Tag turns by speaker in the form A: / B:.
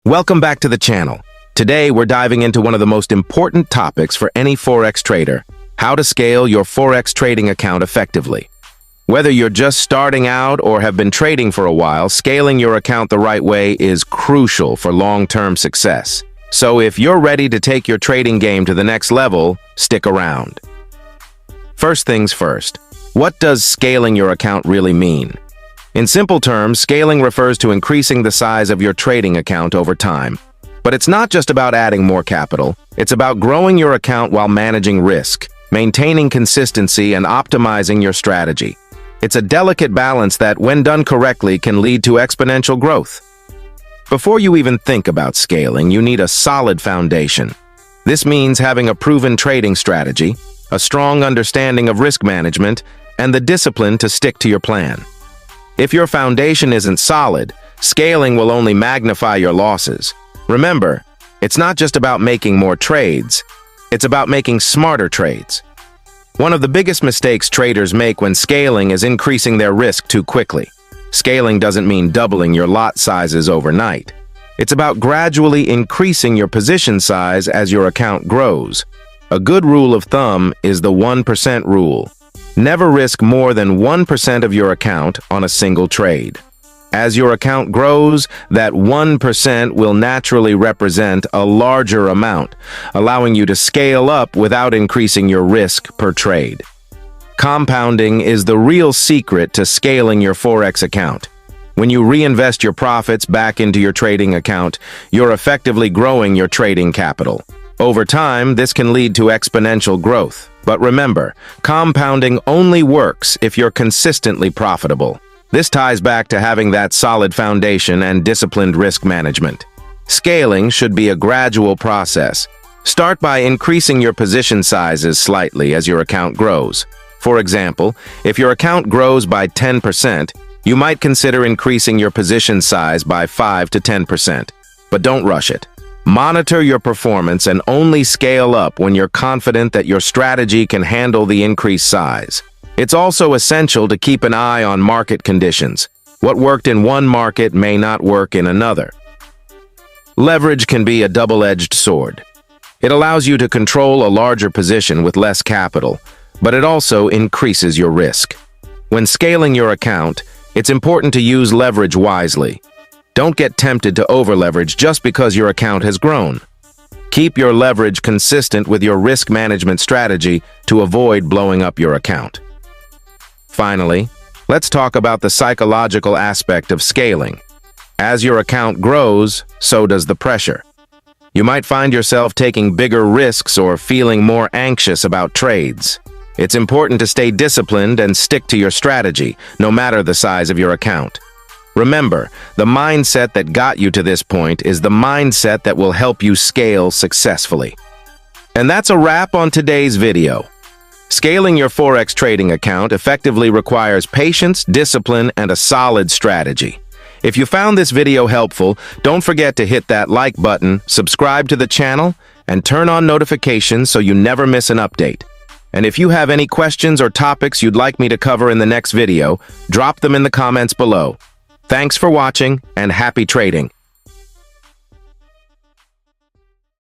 A: Welcome back to the channel. Today, we're diving into one of the most important topics for any Forex trader: how to scale your Forex trading account effectively. Whether you're just starting out or have been trading for a while, scaling your account the right way is crucial for long-term success. So if you're ready to take your trading game to the next level, stick around. First things first, what does scaling your account really mean? In simple terms, scaling refers to increasing the size of your trading account over time. But it's not just about adding more capital. It's about growing your account while managing risk, maintaining consistency, and optimizing your strategy. It's a delicate balance that, when done correctly, can lead to exponential growth. Before you even think about scaling, you need a solid foundation. This means having a proven trading strategy, a strong understanding of risk management, and the discipline to stick to your plan. If your foundation isn't solid, scaling will only magnify your losses. Remember, it's not just about making more trades, it's about making smarter trades. One of the biggest mistakes traders make when scaling is increasing their risk too quickly. Scaling doesn't mean doubling your lot sizes overnight. It's about gradually increasing your position size as your account grows. A good rule of thumb is the 1% rule. Never risk more than 1% of your account on a single trade. As your account grows, that 1% will naturally represent a larger amount, allowing you to scale up without increasing your risk per trade. Compounding is the real secret to scaling your Forex account. When you reinvest your profits back into your trading account, you're effectively growing your trading capital. Over time, this can lead to exponential growth. But remember, compounding only works if you're consistently profitable. This ties back to having that solid foundation and disciplined risk management. Scaling should be a gradual process. Start by increasing your position sizes slightly as your account grows. For example, if your account grows by 10%, you might consider increasing your position size by 5 to 10%. But don't rush it. Monitor your performance and only scale up when you're confident that your strategy can handle the increased size. It's also essential to keep an eye on market conditions. What worked in one market may not work in another. Leverage can be a double-edged sword. It allows you to control a larger position with less capital, but it also increases your risk. When scaling your account, it's important to use leverage wisely. Don't get tempted to over-leverage just because your account has grown. Keep your leverage consistent with your risk management strategy to avoid blowing up your account. Finally, let's talk about the psychological aspect of scaling. As your account grows, so does the pressure. You might find yourself taking bigger risks or feeling more anxious about trades. It's important to stay disciplined and stick to your strategy, no matter the size of your account. Remember, the mindset that got you to this point is the mindset that will help you scale successfully. And that's a wrap on today's video. Scaling your Forex trading account effectively requires patience, discipline, and a solid strategy. If you found this video helpful, don't forget to hit that like button, subscribe to the channel, and turn on notifications so you never miss an update. And if you have any questions or topics you'd like me to cover in the next video, drop them in the comments below. Thanks for watching, and happy trading.